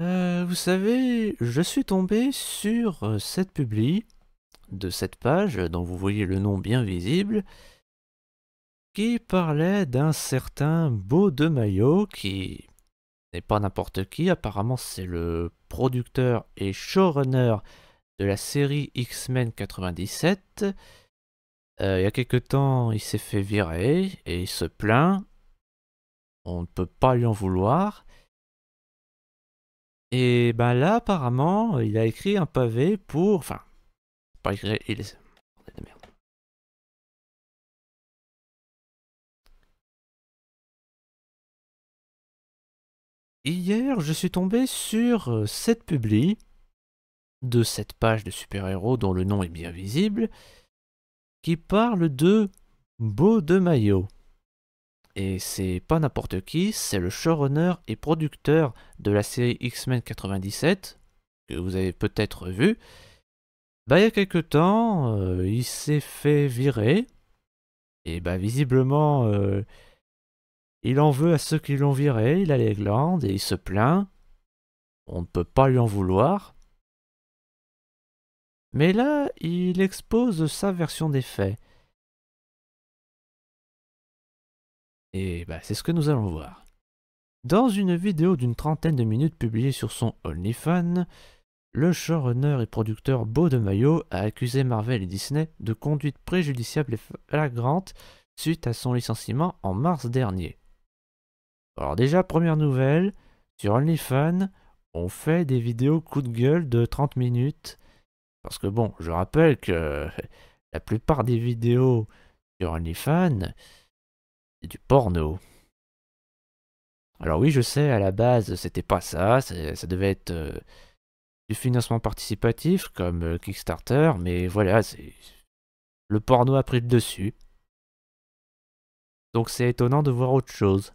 Vous savez, je suis tombé sur cette publi de cette page, dont vous voyez le nom bien visible, qui parlait d'un certain Beau de Mayo, qui n'est pas n'importe qui, apparemment c'est le producteur et showrunner de la série X-Men 97. Il y a quelque temps, il s'est fait virer et il se plaint. On ne peut pas lui en vouloir. Et ben là, apparemment, il a écrit un pavé pour... Enfin, pas écrit... Merde. Hier, je suis tombé sur cette publi de cette page de super-héros dont le nom est bien visible, qui parle de Beau de Mayo. Et c'est pas n'importe qui, c'est le showrunner et producteur de la série X-Men 97, que vous avez peut-être vu. Bah, il y a quelque temps, il s'est fait virer, et bah visiblement, il en veut à ceux qui l'ont viré, il a les glandes, et il se plaint. On ne peut pas lui en vouloir. Mais là, il expose sa version des faits. Et bah, c'est ce que nous allons voir. Dans une vidéo d'une trentaine de minutes publiée sur son OnlyFans, le showrunner et producteur Beau de Mayo a accusé Marvel et Disney de conduite préjudiciable et flagrante suite à son licenciement en mars dernier. Alors déjà, première nouvelle, sur OnlyFans, on fait des vidéos coup de gueule de 30 minutes. Parce que bon, je rappelle que la plupart des vidéos sur OnlyFans, c'est du porno. Alors oui, je sais, à la base, c'était pas ça. Ça devait être du financement participatif, comme Kickstarter. Mais voilà, le porno a pris le dessus. Donc c'est étonnant de voir autre chose.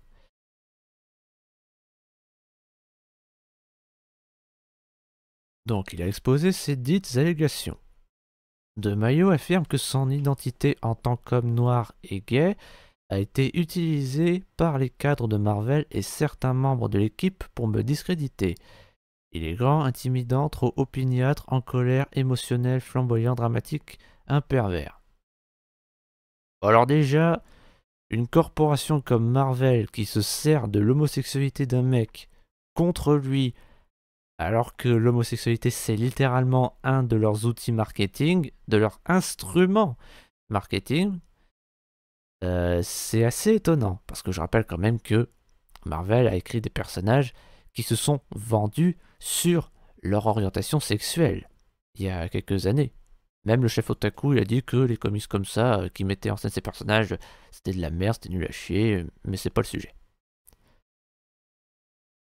Donc il a exposé ces dites allégations. De Mayo affirme que son identité en tant qu'homme noir et gay a été utilisée par les cadres de Marvel et certains membres de l'équipe pour me discréditer. Il est grand, intimidant, trop opiniâtre, en colère, émotionnel, flamboyant, dramatique, un pervers. Alors déjà, une corporation comme Marvel qui se sert de l'homosexualité d'un mec contre lui, alors que l'homosexualité c'est littéralement un de leurs outils marketing, de leurs instruments marketing, c'est assez étonnant, parce que je rappelle quand même que Marvel a écrit des personnages qui se sont vendus sur leur orientation sexuelle, il y a quelques années. Même le chef otaku, il a dit que les comics comme ça, qui mettaient en scène ces personnages, c'était de la merde, c'était nul à chier, mais c'est pas le sujet.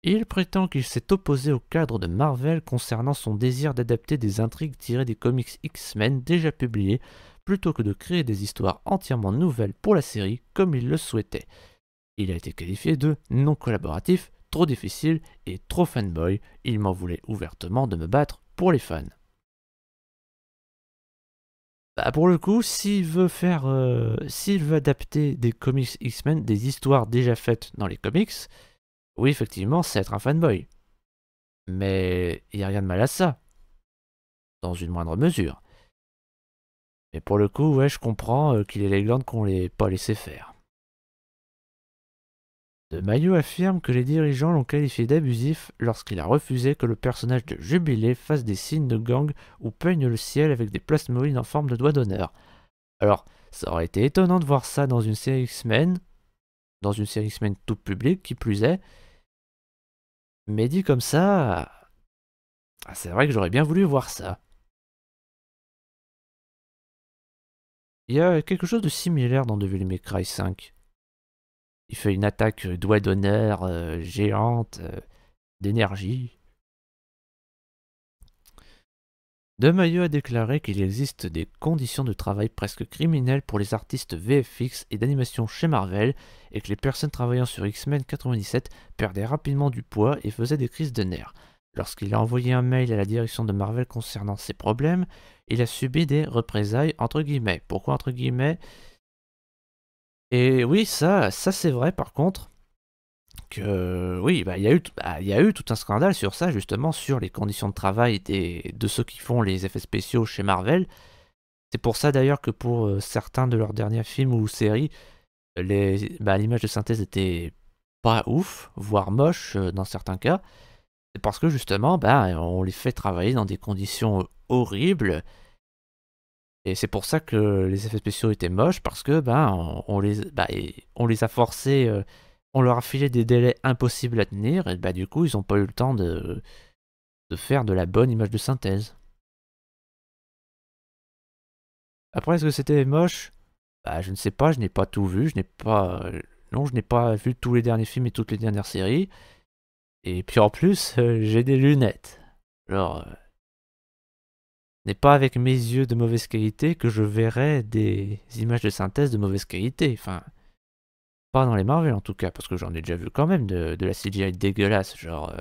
Il prétend qu'il s'est opposé au cadre de Marvel concernant son désir d'adapter des intrigues tirées des comics X-Men déjà publiés, plutôt que de créer des histoires entièrement nouvelles pour la série comme il le souhaitait. Il a été qualifié de non collaboratif, trop difficile et trop fanboy. Il m'en voulait ouvertement de me battre pour les fans. Bah pour le coup, s'il veut adapter des comics X-Men, des histoires déjà faites dans les comics, oui effectivement c'est être un fanboy. Mais il n'y a rien de mal à ça, dans une moindre mesure. Mais pour le coup, ouais, je comprends qu'il ait les glandes qu'on l'ait pas laissé faire. De Mayo affirme que les dirigeants l'ont qualifié d'abusif lorsqu'il a refusé que le personnage de Jubilé fasse des signes de gang ou peigne le ciel avec des plasmoïdes en forme de doigt d'honneur. Alors, ça aurait été étonnant de voir ça dans une série X-Men tout public qui plus est, mais dit comme ça, c'est vrai que j'aurais bien voulu voir ça. Il y a quelque chose de similaire dans Devil May Cry 5. Il fait une attaque doigt d'honneur géante d'énergie. De Mayo a déclaré qu'il existe des conditions de travail presque criminelles pour les artistes VFX et d'animation chez Marvel et que les personnes travaillant sur X-Men 97 perdaient rapidement du poids et faisaient des crises de nerfs. Lorsqu'il a envoyé un mail à la direction de Marvel concernant ces problèmes, il a subi des représailles entre guillemets. Pourquoi entre guillemets? Et oui, ça c'est vrai par contre Donc, oui, bah, il y a eu tout un scandale sur ça, justement, sur les conditions de travail de ceux qui font les effets spéciaux chez Marvel. C'est pour ça d'ailleurs que pour certains de leurs derniers films ou séries, l'image de synthèse était pas ouf, voire moche dans certains cas. C'est parce que justement, bah, on les fait travailler dans des conditions horribles. Et c'est pour ça que les effets spéciaux étaient moches, parce que ben, on les a forcés, on leur a filé des délais impossibles à tenir, et bah, du coup, ils n'ont pas eu le temps de faire de la bonne image de synthèse. Après, est-ce que c'était moche? Bah, je ne sais pas, je n'ai pas tout vu, non, je n'ai pas vu tous les derniers films et toutes les dernières séries. Et puis en plus, j'ai des lunettes. Alors, n'est pas avec mes yeux de mauvaise qualité que je verrai des images de synthèse de mauvaise qualité. Enfin, pas dans les Marvel en tout cas, parce que j'en ai déjà vu quand même de la CGI dégueulasse, genre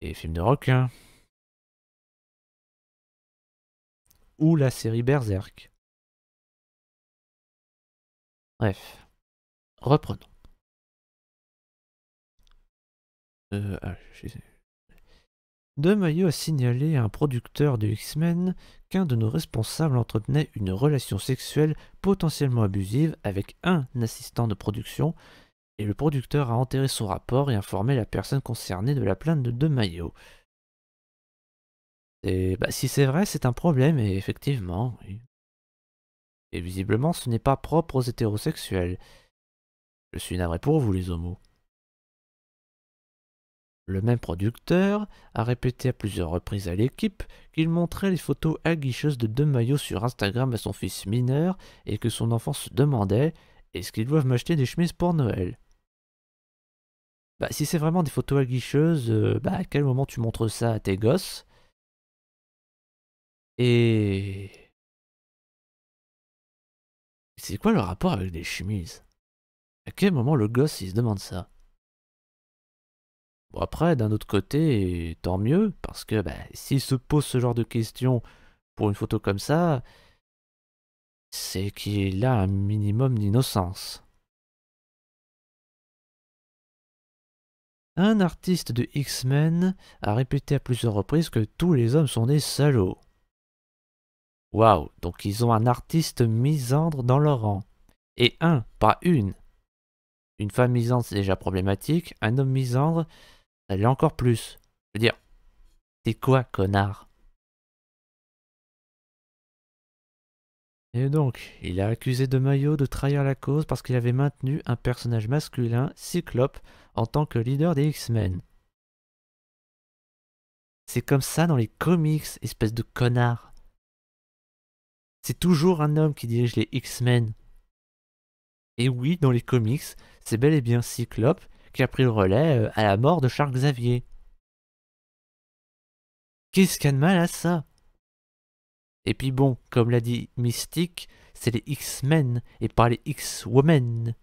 les films de requins. Ou la série Berserk. Bref, reprenons. Ah, DeMaio a signalé à un producteur de X-Men qu'un de nos responsables entretenait une relation sexuelle potentiellement abusive avec un assistant de production, et le producteur a enterré son rapport et informé la personne concernée de la plainte de DeMaio. Et bah, si c'est vrai, c'est un problème, et effectivement, oui. Et visiblement, ce n'est pas propre aux hétérosexuels. Je suis navré pour vous, les homos. Le même producteur a répété à plusieurs reprises à l'équipe qu'il montrait les photos aguicheuses de DeMaio sur Instagram à son fils mineur et que son enfant se demandait est-ce qu'ils doivent m'acheter des chemises pour Noël. Bah, si c'est vraiment des photos aguicheuses, bah, à quel moment tu montres ça à tes gosses? Et c'est quoi le rapport avec des chemises? À quel moment le gosse il se demande ça? Bon après, d'un autre côté, tant mieux, parce que bah, s'il se pose ce genre de questions pour une photo comme ça, c'est qu'il a un minimum d'innocence. Un artiste de X-Men a répété à plusieurs reprises que tous les hommes sont des salauds. Waouh, donc ils ont un artiste misandre dans leur rang. Et un, pas une. Une femme misandre c'est déjà problématique, un homme misandre, ça l'est encore plus. Je veux dire, t'es quoi, connard? Et donc, il a accusé DeMaio de trahir la cause parce qu'il avait maintenu un personnage masculin, Cyclope, en tant que leader des X-Men. C'est comme ça dans les comics, espèce de connard. C'est toujours un homme qui dirige les X-Men. Et oui, dans les comics, c'est bel et bien Cyclope qui a pris le relais à la mort de Charles Xavier. Qu'est-ce qu'il y a de mal à ça? Et puis bon, comme l'a dit Mystique, c'est les X-Men et pas les X-Women.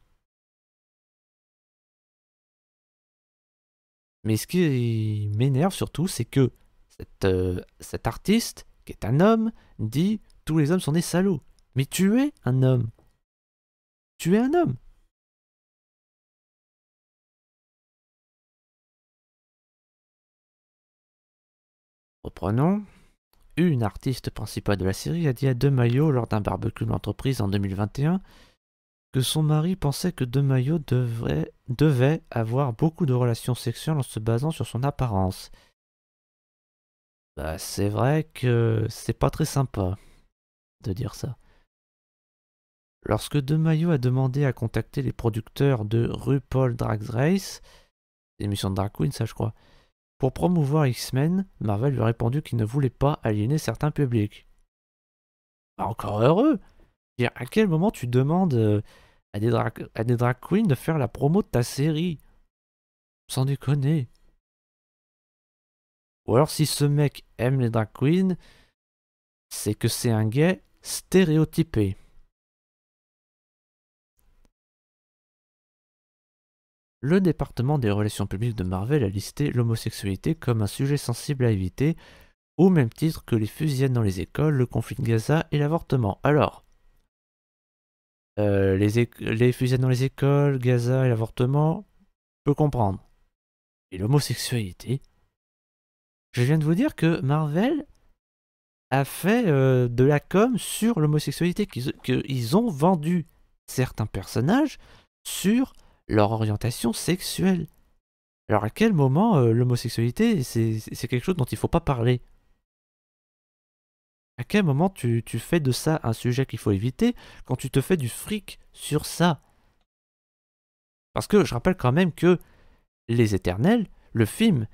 Mais ce qui m'énerve surtout, c'est que cet artiste, qui est un homme, dit tous les hommes sont des salauds. Mais tu es un homme. Tu es un homme. Reprenons. Une artiste principale de la série a dit à DeMaio lors d'un barbecue de l'entreprise en 2021 que son mari pensait que DeMaio devait avoir beaucoup de relations sexuelles en se basant sur son apparence. Bah, c'est vrai que c'est pas très sympa de dire ça. Lorsque DeMaio a demandé à contacter les producteurs de RuPaul Drag Race, l'émission de Drag Queen ça je crois, pour promouvoir X-Men, Marvel lui a répondu qu'il ne voulait pas aliéner certains publics. Bah, encore heureux! À quel moment tu demandes à des drag queens de faire la promo de ta série? Sans déconner. Ou alors si ce mec aime les drag queens, c'est que c'est un gay stéréotypé. Le département des relations publiques de Marvel a listé l'homosexualité comme un sujet sensible à éviter, au même titre que les fusillades dans les écoles, le conflit de Gaza et l'avortement. Alors, les fusillades dans les écoles, Gaza et l'avortement, peux comprendre. Et l'homosexualité, je viens de vous dire que Marvel a fait de la com sur l'homosexualité, qu'ils ont vendu certains personnages sur leur orientation sexuelle. Alors à quel moment l'homosexualité, c'est quelque chose dont il faut pas parler? À quel moment tu fais de ça un sujet qu'il faut éviter quand tu te fais du fric sur ça? Parce que je rappelle quand même que Les Éternels, le film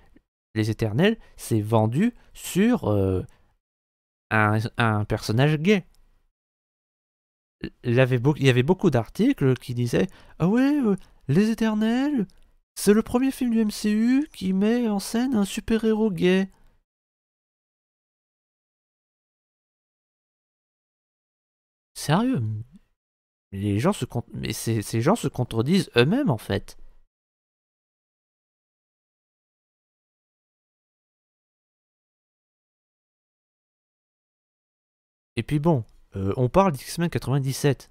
Les Éternels, s'est vendu sur un personnage gay. Il y avait beaucoup d'articles qui disaient ah ouais, Les Éternels, c'est le premier film du MCU qui met en scène un super-héros gay. Sérieux? Mais ces gens se contredisent eux-mêmes en fait. Et puis bon, on parle d'X-Men 97,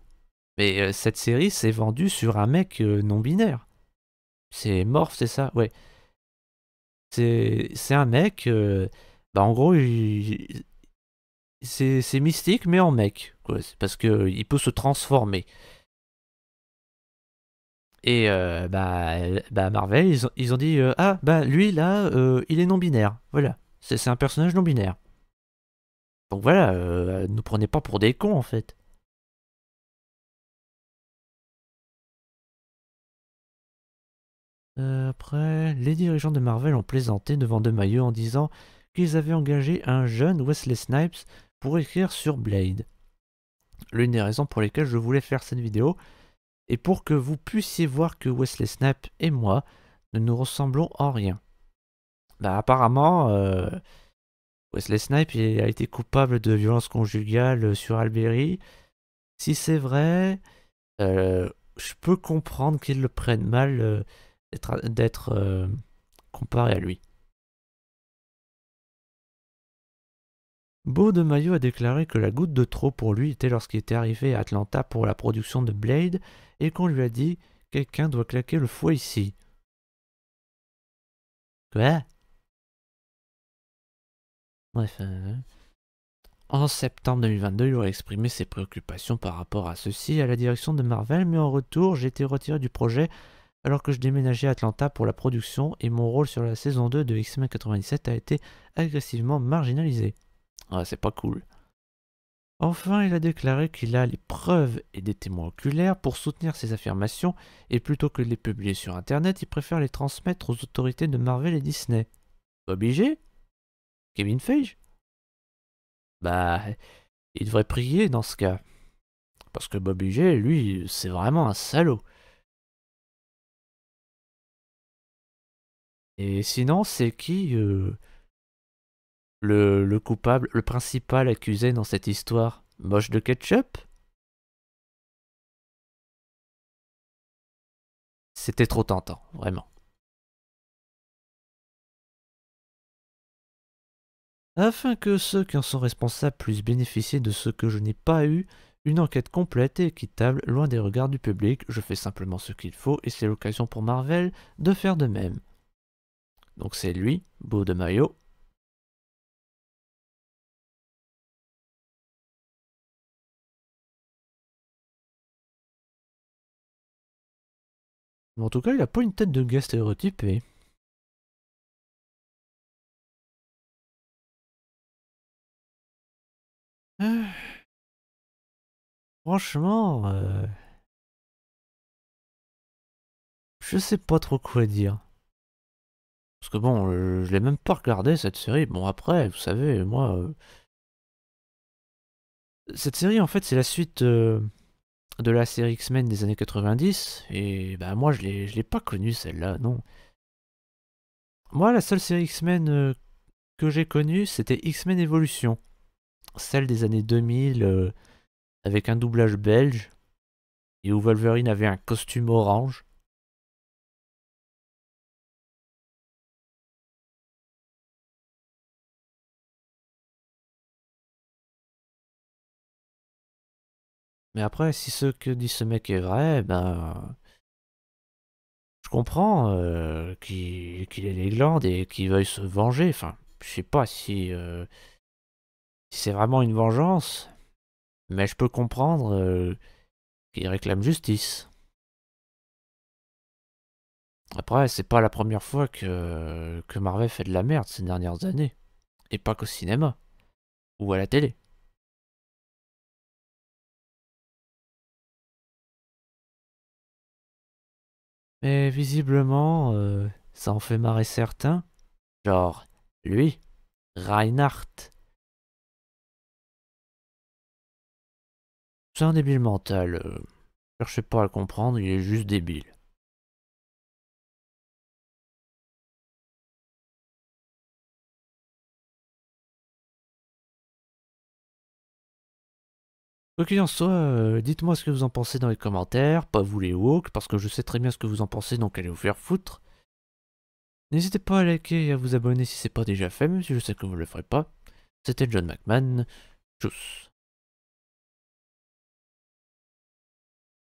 mais cette série s'est vendue sur un mec non binaire. C'est Morph, c'est ça? Ouais. C'est un mec. Bah en gros, c'est mystique, mais en mec. Quoi. C'est parce que il peut se transformer. Et bah Marvel, ils ont dit ah, bah lui là, il est non-binaire. Voilà. C'est un personnage non-binaire. Donc voilà, ne prenez pas pour des cons en fait. Après, les dirigeants de Marvel ont plaisanté devant De Maio en disant qu'ils avaient engagé un jeune Wesley Snipes pour écrire sur Blade. L'une des raisons pour lesquelles je voulais faire cette vidéo est pour que vous puissiez voir que Wesley Snipes et moi ne nous ressemblons en rien. Bah apparemment, Wesley Snipes a été coupable de violence conjugale sur Alberi. Si c'est vrai, je peux comprendre qu'ils le prennent mal d'être comparé à lui. Beau de Mayo a déclaré que la goutte de trop pour lui était lorsqu'il était arrivé à Atlanta pour la production de Blade et qu'on lui a dit quelqu'un doit claquer le foie ici. Quoi? Bref. En septembre 2022, il aurait exprimé ses préoccupations par rapport à ceci à la direction de Marvel, mais en retour, j'ai été retiré du projet alors que je déménageais à Atlanta pour la production et mon rôle sur la saison 2 de X-Men 97 a été agressivement marginalisé. Ah, c'est pas cool. Enfin, il a déclaré qu'il a les preuves et des témoins oculaires pour soutenir ses affirmations, et plutôt que de les publier sur internet, il préfère les transmettre aux autorités de Marvel et Disney. Obligé? Kevin Feige? Bah, il devrait prier dans ce cas. Parce que Bobby G, lui, c'est vraiment un salaud. Et sinon, c'est qui le coupable, le principal accusé dans cette histoire? Moche de ketchup? C'était trop tentant, vraiment. Afin que ceux qui en sont responsables puissent bénéficier de ce que je n'ai pas eu, une enquête complète et équitable, loin des regards du public, je fais simplement ce qu'il faut et c'est l'occasion pour Marvel de faire de même. Donc c'est lui, Beau de Mayo. Mais en tout cas, il a pas une tête de gars stéréotypé. Euh, franchement, je sais pas trop quoi dire. Parce que bon, je l'ai même pas regardé cette série. Bon après, vous savez, moi, cette série en fait c'est la suite de la série X-Men des années 90 et bah moi je l'ai pas connue celle-là, non. Moi la seule série X-Men que j'ai connue c'était X-Men Evolution, celle des années 2000 avec un doublage belge et où Wolverine avait un costume orange. Mais après si ce que dit ce mec est vrai, ben Je comprends qu'il ait les glandes et qu'il veuille se venger. Enfin, je sais pas si c'est vraiment une vengeance, mais je peux comprendre qu'il réclame justice. Après, c'est pas la première fois que Marvel fait de la merde ces dernières années. Et pas qu'au cinéma. Ou à la télé. Mais visiblement, ça en fait marrer certains. Genre, lui, Reinhardt. C'est un débile mental. Cherchez pas à le comprendre, il est juste débile. Quoi qu'il en soit, dites-moi ce que vous en pensez dans les commentaires, pas vous les woke, parce que je sais très bien ce que vous en pensez, donc allez vous faire foutre. N'hésitez pas à liker et à vous abonner si c'est pas déjà fait, même si je sais que vous le ferez pas. C'était John McMahon, tchuss.